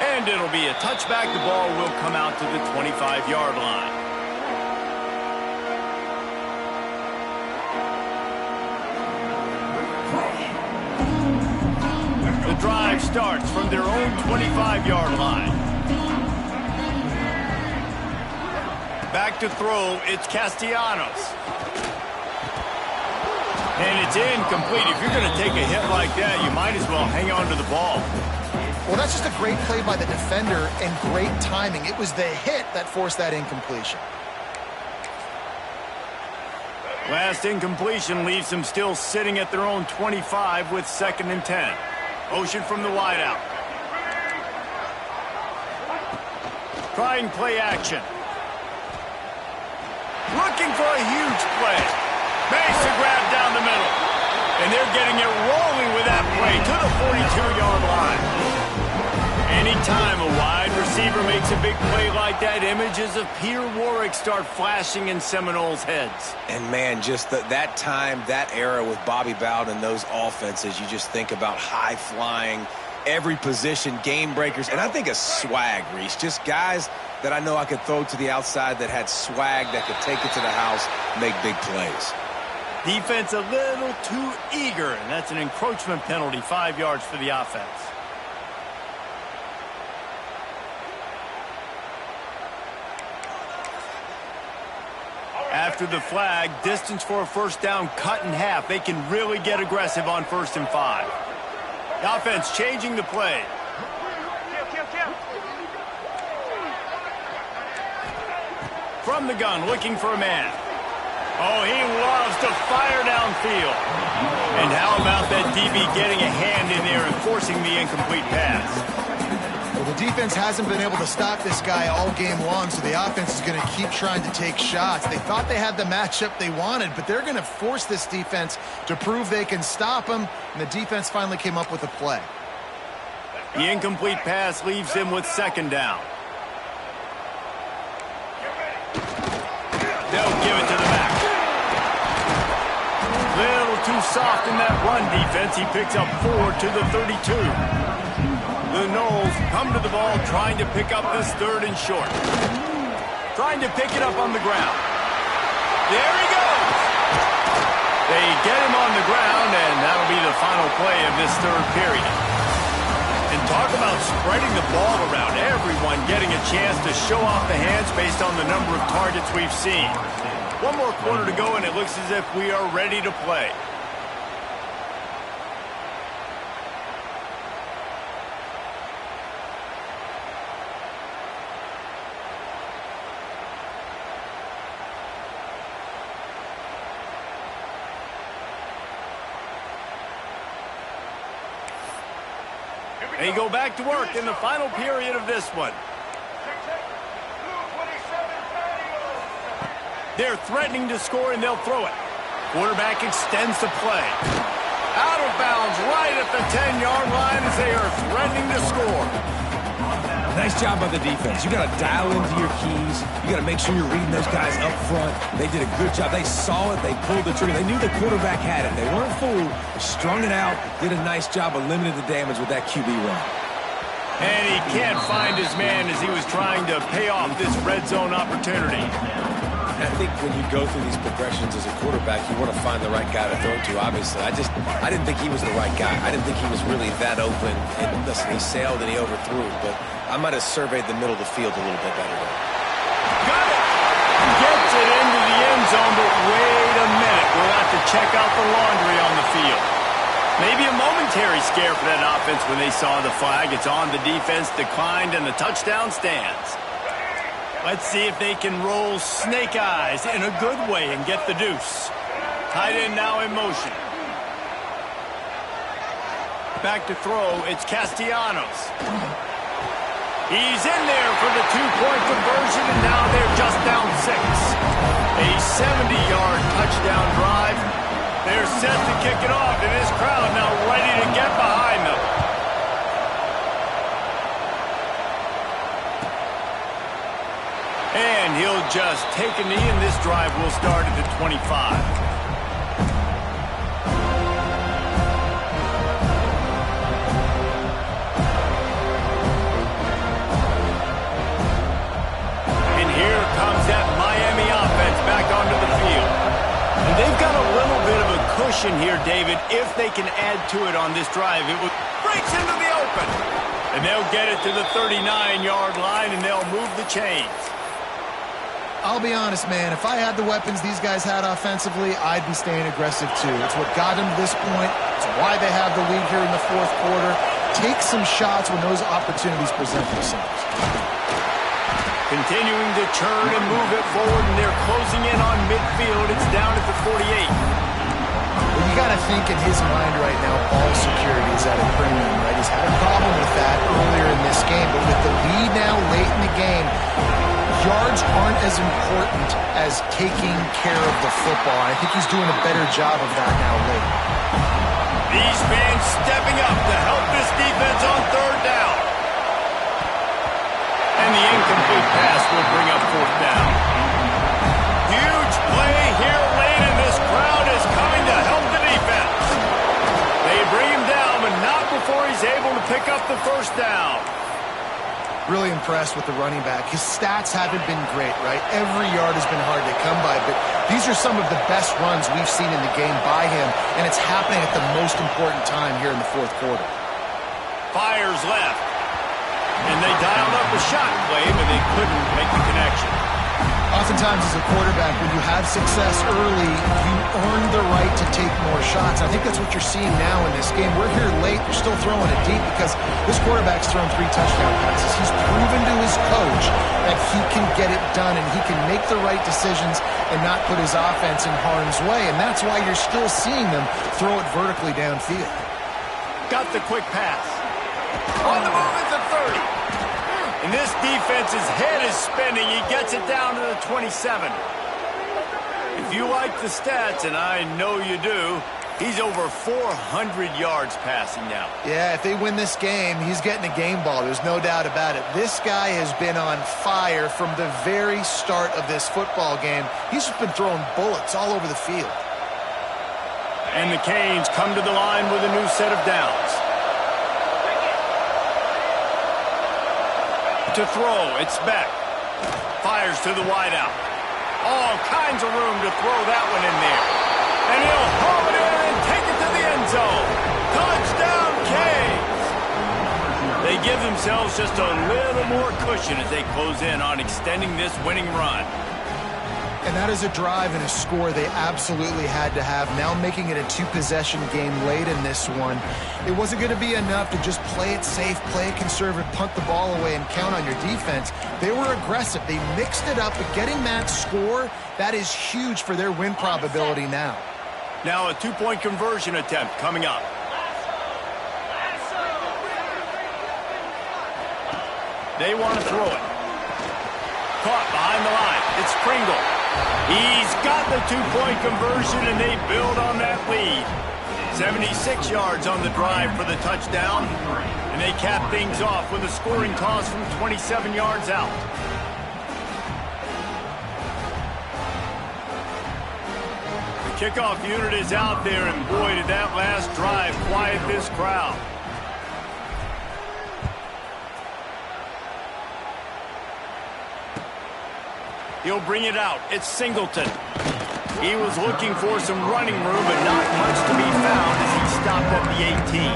And it'll be a touchback. The ball will come out to the 25-yard line. The drive starts from their own 25-yard line. Back to throw, it's Castellanos. And it's incomplete. If you're going to take a hit like that, you might as well hang on to the ball. Well, that's just a great play by the defender and great timing. It was the hit that forced that incompletion. Last incompletion leaves them still sitting at their own 25 with 2nd and 10. Motion from the wideout. Trying play action. Looking for a huge play. Makes a grab down the middle. And they're getting it rolling with that play to the 42-yard line. Anytime a wide receiver makes a big play like that, images of Peter Warrick start flashing in Seminoles' heads. And, man, just that time, that era with Bobby Bowden and those offenses, you just think about high-flying, every position, game breakers, and I think a swag, Reese. Just guys that I know I could throw to the outside that had swag, that could take it to the house, make big plays. Defense a little too eager, and that's an encroachment penalty, 5 yards for the offense. After the flag, distance for a first down cut in half. They can really get aggressive on 1st and 5. The offense changing the play. From the gun, looking for a man. Oh, he loves to fire downfield. And how about that DB getting a hand in there and forcing the incomplete pass? Well, the defense hasn't been able to stop this guy all game long, so the offense is going to keep trying to take shots. They thought they had the matchup they wanted, but they're going to force this defense to prove they can stop him, and the defense finally came up with a play. The incomplete pass leaves him with 2nd down. They'll give it to the back. Little too soft in that run defense. He picks up 4 to the 32. The Noles come to the ball trying to pick up this 3rd and short. Trying to pick it up on the ground. There he goes. They get him on the ground, and that'll be the final play of this 3rd period. And talk about spreading the ball around. Everyone getting a chance to show off the hands based on the number of targets we've seen. One more quarter to go, and it looks as if we are ready to play. They go back to work in the final period of this one. They're threatening to score, and they'll throw it. Quarterback extends the play. Out of bounds right at the 10-yard line as they are threatening to score. Nice job by the defense. You got to dial into your keys. You got to make sure you're reading those guys up front. They did a good job. They saw it. They pulled the trigger. They knew the quarterback had it. They weren't fooled. They strung it out. Did a nice job of limiting the damage with that QB run. And he can't find his man as he was trying to pay off this red zone opportunity. I think when you go through these progressions as a quarterback, you want to find the right guy to throw to, obviously. I didn't think he was the right guy. I didn't think he was really that open. And listen, he sailed and he overthrew, but I might have surveyed the middle of the field a little bit better. Got it! Gets it into the end zone, but wait a minute. We'll have to check out the laundry on the field. Maybe a momentary scare for that offense when they saw the flag. It's on the defense, declined, and the touchdown stands. Let's see if they can roll snake eyes in a good way and get the deuce. Tight end now in motion. Back to throw, it's Castellanos. He's in there for the two-point conversion, and now they're just down 6. A 70-yard touchdown drive. They're set to kick it off, and this crowd now ready to get behind them. And he'll just take a knee, and this drive will start at the 25. And here comes that Miami offense back onto the field. And they've got a little bit of a cushion here, David. If they can add to it on this drive, it breaks into the open. And they'll get it to the 39-yard line, and they'll move the chains. I'll be honest, man, if I had the weapons these guys had offensively, I'd be staying aggressive too. It's what got them to this point. It's why they have the lead here in the fourth quarter. Take some shots when those opportunities present themselves. Continuing to churn and move it forward, and they're closing in on midfield. It's down at the 48. Well, you got to think in his mind right now, ball security is at a premium, right? He's had a problem with that earlier in this game, but with the lead now late in the game, yards aren't as important as taking care of the football. I think he's doing a better job of that now late. These fans stepping up to help this defense on third down. And the incomplete pass will bring up fourth down. Huge play here late, and this crowd is coming to help the defense. They bring him down, but not before he's able to pick up the first down. Really impressed with the running back. His stats haven't been great, right? Every yard has been hard to come by, but these are some of the best runs we've seen in the game by him, and it's happening at the most important time here in the fourth quarter. Fires left. And they dialed up a shot play, but they couldn't make the connection. Oftentimes as a quarterback, when you have success early, you earn the right to take more shots. I think that's what you're seeing now in this game. We're here late. They're still throwing it deep because this quarterback's thrown 3 touchdown passes. He's proven to his coach that he can get it done and he can make the right decisions and not put his offense in harm's way. And that's why you're still seeing them throw it vertically downfield. Got the quick pass. On the move at the 30. And this defense's head is spinning. He gets it down to the 27. If you like the stats, and I know you do, he's over 400 yards passing now. Yeah, if they win this game, he's getting a game ball. There's no doubt about it. This guy has been on fire from the very start of this football game. He's just been throwing bullets all over the field. And the Canes come to the line with a new set of downs. To throw, it's Beck. Fires to the wideout. All kinds of room to throw that one in there. And he'll haul it in and take it to the end zone. Touchdown, Canes! They give themselves just a little more cushion as they close in on extending this winning run. And that is a drive and a score they absolutely had to have. Now making it a 2-possession game late in this one. It wasn't going to be enough to just play it safe, play it conservative, punt the ball away, and count on your defense. They were aggressive. They mixed it up, but getting that score, that is huge for their win probability now. Now a 2-point conversion attempt coming up. They want to throw it. Caught behind the line. It's Pringle. He's got the 2-point conversion, and they build on that lead. 76 yards on the drive for the touchdown, and they cap things off with a scoring toss from 27 yards out. The kickoff unit is out there, and boy, did that last drive quiet this crowd. He'll bring it out. It's Singleton. He was looking for some running room, but not much to be found as he stopped at the 18.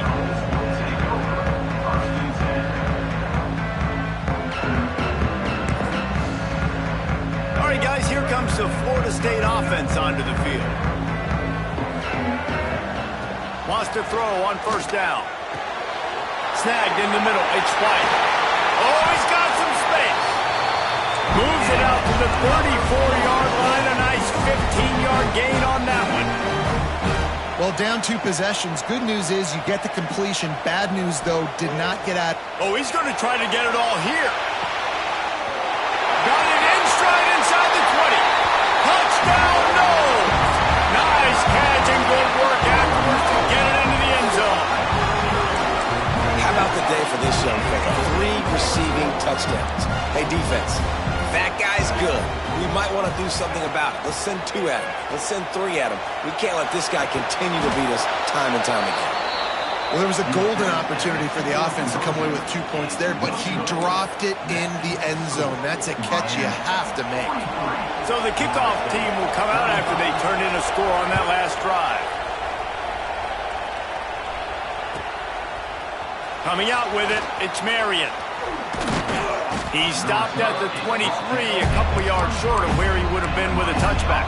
All right, guys, here comes the Florida State offense onto the field. Wants to throw on first down. Snagged in the middle. It's White. Oh, he's got some space. Moves the 34-yard line. A nice 15-yard gain on that one. Well, down 2 possessions. Good news is you get the completion. Bad news, though, did not get out. Oh, he's going to try to get it all here. Got it in stride inside the 20. Touchdown, no! Nice catch and good work afterwards to get it into the end zone. How about the day for this young fella? 3 receiving touchdowns. Hey, defense, that guy's good. We might want to do something about it. Let's send 2 at him. Let's send 3 at him. We can't let this guy continue to beat us time and time again. Well, there was a golden opportunity for the offense to come away with 2 points there, but he dropped it in the end zone. That's a catch you have to make. So the kickoff team will come out after they turn in a score on that last drive. Coming out with it, it's Marion. He stopped at the 23, a couple yards short of where he would have been with a touchback.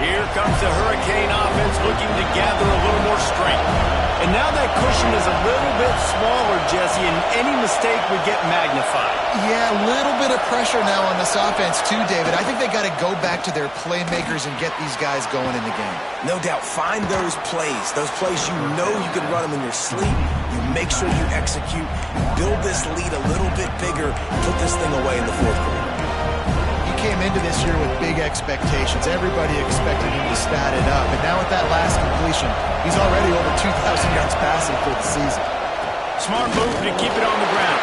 Here comes the Hurricane offense looking to gather a little more strength. And now that cushion is a little bit smaller, Jesse, and any mistake would get magnified. Yeah, a little bit of pressure now on this offense too, David. I think they got to go back to their playmakers and get these guys going in the game. No doubt, find those plays you know you can run them in your sleep. You make sure you execute, build this lead a little bit bigger, put this thing away in the 4th quarter. He came into this year with big expectations. Everybody expected him to stat it up. And now with that last completion, he's already over 2,000 yards passing for the season. Smart move to keep it on the ground.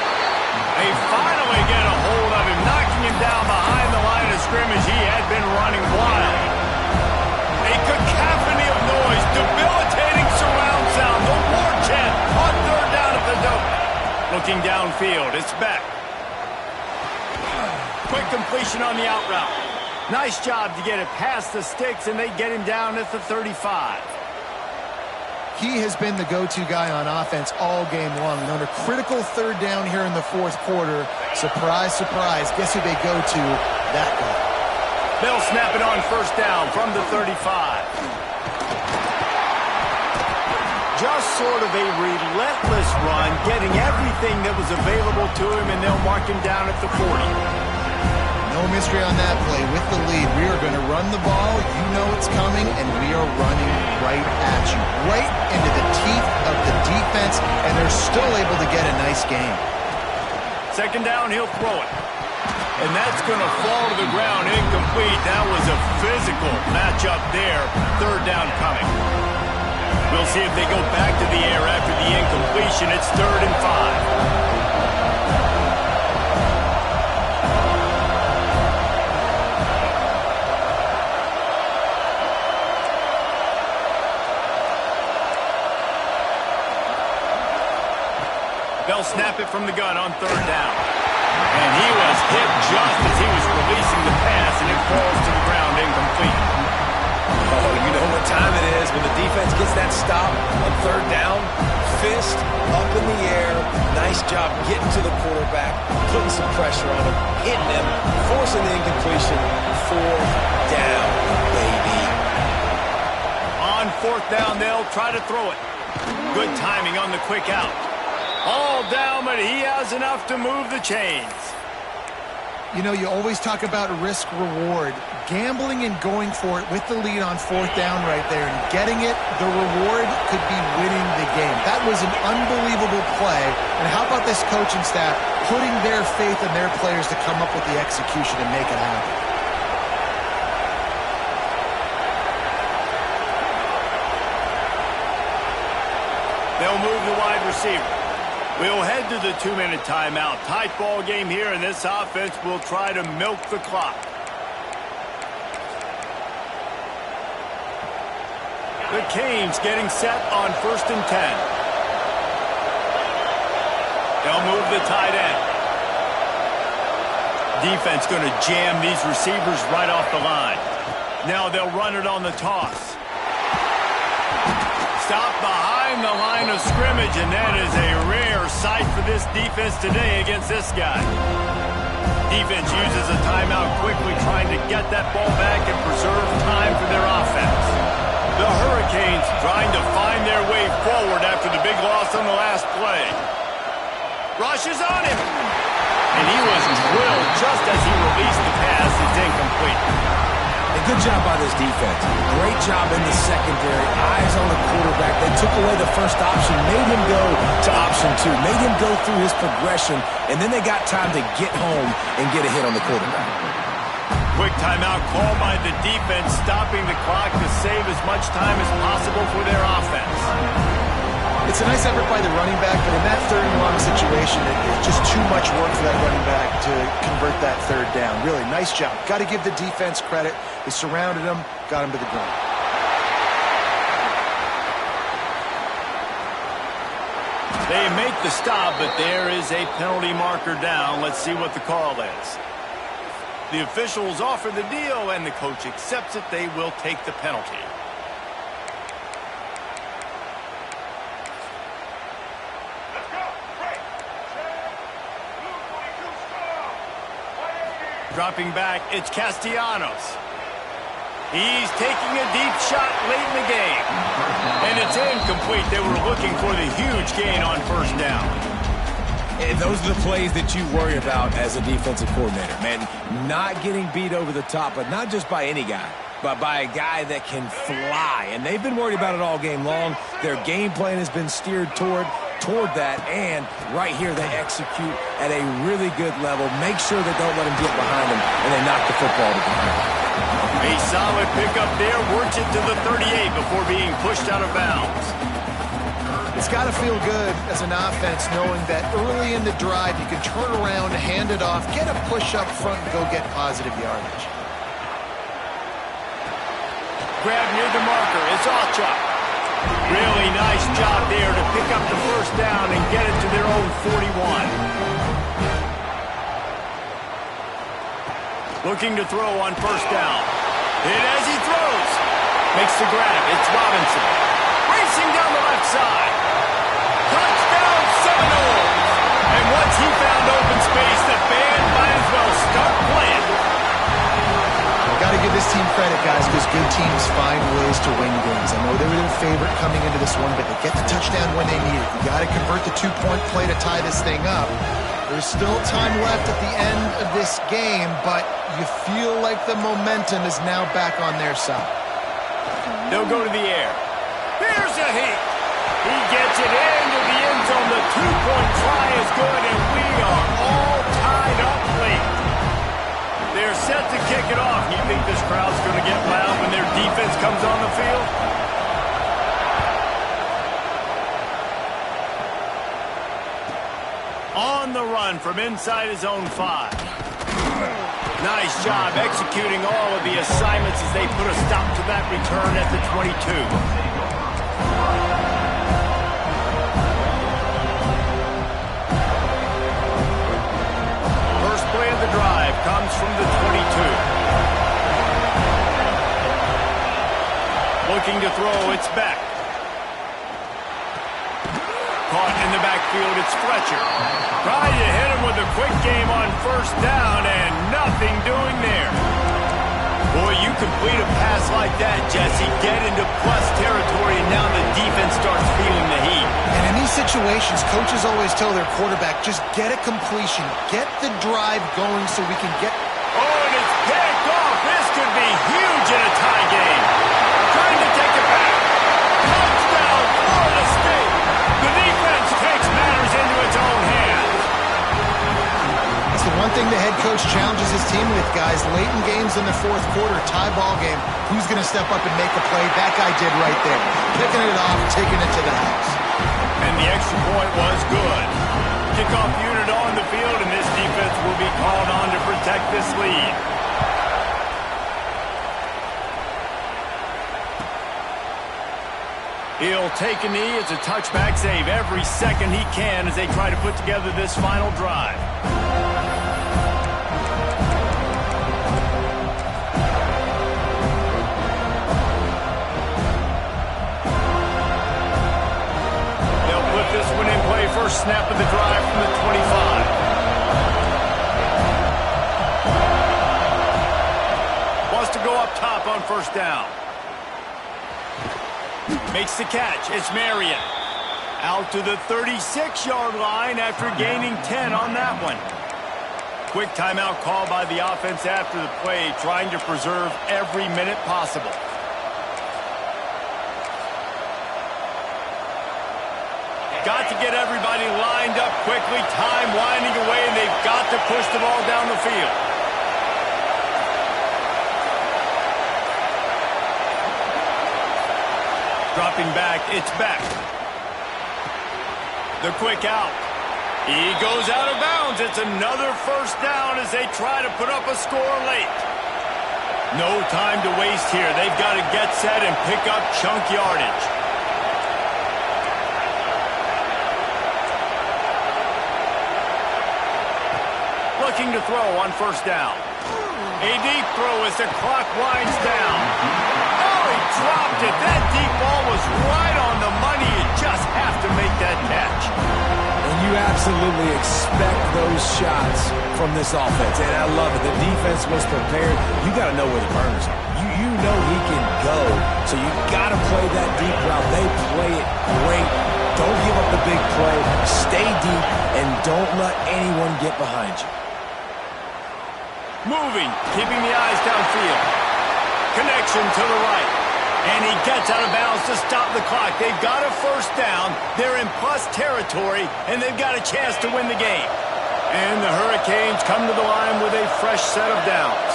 They finally get a hold of him, knocking him down behind the line of scrimmage. He had been running wild. A cacophony of noise, debilitating surround sound, the war chant on 3rd down at the dope. Looking downfield, it's Beck. Quick completion on the out route. Nice job to get it past the sticks, and they get him down at the 35. He has been the go-to guy on offense all game long. And on a critical 3rd down here in the 4th quarter, surprise, surprise, guess who they go to? That guy. They'll snap it on 1st down from the 35. Just sort of a relentless run, getting everything that was available to him, and they'll mark him down at the 40. No mystery on that play. With the lead, we are going to run the ball. You know it's coming, and we are running right at you. Right into the teeth of the defense, and they're still able to get a nice game. 2nd down, he'll throw it. And that's going to fall to the ground incomplete. That was a physical matchup there. 3rd down coming. We'll see if they go back to the air after the incompletion. It's 3rd and 5. They'll snap it from the gun on 3rd down. And he was hit just as he was releasing the pass, and it falls to the ground incomplete. Oh, you know what time it is when the defense gets that stop on 3rd down. Fist up in the air. Nice job getting to the quarterback, putting some pressure on him, hitting him, forcing the incompletion. 4th down, baby. On 4th down, they'll try to throw it. Good timing on the quick out. All down, but he has enough to move the chains. You know, you always talk about risk-reward. Gambling and going for it with the lead on 4th down right there and getting it, the reward could be winning the game. That was an unbelievable play. And how about this coaching staff putting their faith in their players to come up with the execution and make it happen? They'll move the wide receiver. We'll head to the 2-minute timeout. Tight ball game here, and this offense will try to milk the clock. The Canes getting set on 1st and 10. They'll move the tight end. Defense going to jam these receivers right off the line. Now they'll run it on the toss. Stop behind the line of scrimmage, and that is a rare sight for this defense today against this guy. Defense uses a timeout quickly, trying to get that ball back and preserve time for their offense. The Hurricanes trying to find their way forward after the big loss on the last play. Rushes on him. And he was drilled just as he released the pass. It's incomplete. A good job by this defense. Great job in the secondary. Eyes on the quarterback. They took away the first option, made him go to option 2, made him go through his progression, and then they got time to get home and get a hit on the quarterback. Quick timeout call by the defense, stopping the clock to save as much time as possible for their offense. It's a nice effort by the running back, but in that third and long situation, it's just too much work for that running back to convert that third down. Really, nice job. Got to give the defense credit. They surrounded him, got him to the ground. They make the stop, but there is a penalty marker down. Let's see what the call is. The officials offer the deal, and the coach accepts it. They will take the penalty. Dropping back, it's Castellanos. He's taking a deep shot late in the game. And it's incomplete. They were looking for the huge gain on first down. And those are the plays that you worry about as a defensive coordinator, man. Not getting beat over the top, but not just by any guy, but by a guy that can fly. And they've been worried about it all game long. Their game plan has been steered toward that, and right here they execute at a really good level. Make sure they don't let him get behind them, and they knock the football to the ground. A solid pickup there, works it to the 38 before being pushed out of bounds. It's got to feel good as an offense knowing that early in the drive you can turn around, hand it off, get a push up front, and go get positive yardage. Grab near the marker, it's Alchuk. Really nice job there to pick up the first down and get it to their own 41. Looking to throw on first down. And as he throws, makes the grab. It's Robinson. Racing down the left side. Touchdown Seminoles. And once he found open space, the band might as well start playing. Got to give this team credit, guys, because good teams find ways to win games. I know they were the favorite coming into this one, but they get the touchdown when they need it. You got to convert the two-point play to tie this thing up. There's still time left at the end of this game, but you feel like the momentum is now back on their side. They'll go to the air. Here's a heat. He gets it into the end zone. The two-point try is good, and we are all tied up late. They're set to kick it off. You think this crowd's going to get loud when their defense comes on the field? On the run from inside his own 5. Nice job executing all of the assignments as they put a stop to that return at the 22. First play of the drive comes from the 22. Looking to throw, it's Beck. Caught in the backfield, it's Fletcher. Trying to hit him with a quick game on first down, and nothing doing there. Boy, you complete a pass like that, Jesse, get into plus territory, and now the defense starts feeling the heat. And in these situations, coaches always tell their quarterback, just get a completion, get the drive going so we can get... Oh, and it's picked off. This could be huge in a tie game. Trying to take it back. Touchdown, Florida State. The defense takes matters into its own hands. That's the one thing the head coach challenges his team with, guys. Late in games in the fourth quarter, tie ball game, who's going to step up and make a play? That guy did right there. Picking it off, taking it to the house. And the extra point was good. Kickoff unit on the field, and this defense will be called on to protect this lead. He'll take a knee. It's a touchback save every second he can as they try to put together this final drive. They'll put this one in play. First snap of the drive from the 25. Wants to go up top on first down. Makes the catch. It's Marion. Out to the 36-yard line after gaining 10 on that one. Quick timeout call by the offense after the play, trying to preserve every minute possible. Got to get everybody lined up quickly, time winding away, and they've got to push the ball down the field. Dropping back, it's Beck. The quick out. He goes out of bounds. It's another first down as they try to put up a score late. No time to waste here. They've got to get set and pick up chunk yardage. Looking to throw on first down. A deep throw as the clock winds down. Oh, he dropped it. That deep ball was right on the money. You just have to make that catch. And you absolutely expect those shots from this offense. And I love it. The defense was prepared. You got to know where the burners are. You know he can go. So you got to play that deep route. They play it great. Don't give up the big play. Stay deep and don't let anyone get behind you. Moving, keeping the eyes downfield. Connection to the right. And he gets out of bounds to stop the clock. They've got a first down. They're in plus territory, and they've got a chance to win the game. And the Hurricanes come to the line with a fresh set of downs.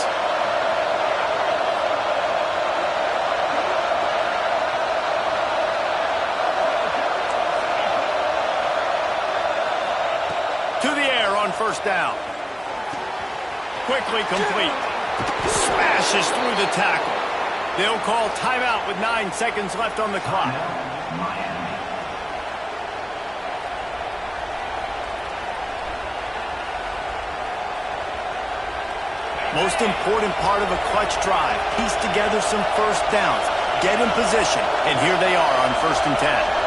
To the air on first down. Quickly complete. Smashes through the tackle. They'll call timeout with 9 seconds left on the clock. Most important part of a clutch drive. Piece together some first downs. Get in position. And here they are on 1st and 10.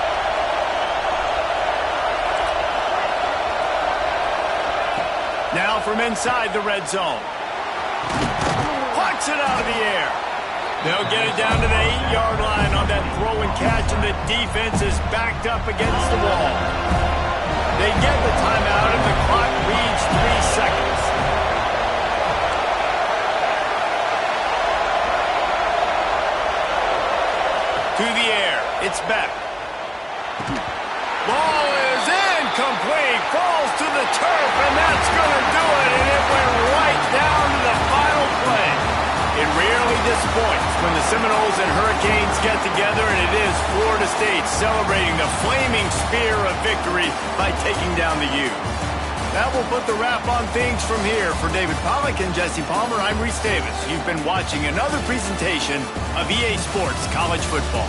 Now from inside the red zone. Plucks it out of the air. They'll get it down to the 8-yard line on that throw and catch, and the defense is backed up against the wall. They get the timeout, and the clock reads 3 seconds. To the air, it's Beck. Ball is incomplete, falls to the turf, and that's going to do it, and it went right down to the final play. It rarely disappoints when the Seminoles and Hurricanes get together, and it is Florida State celebrating the flaming spear of victory by taking down the U. That will put the wrap on things from here. For David Pollack and Jesse Palmer, I'm Reese Davis. You've been watching another presentation of EA Sports College Football.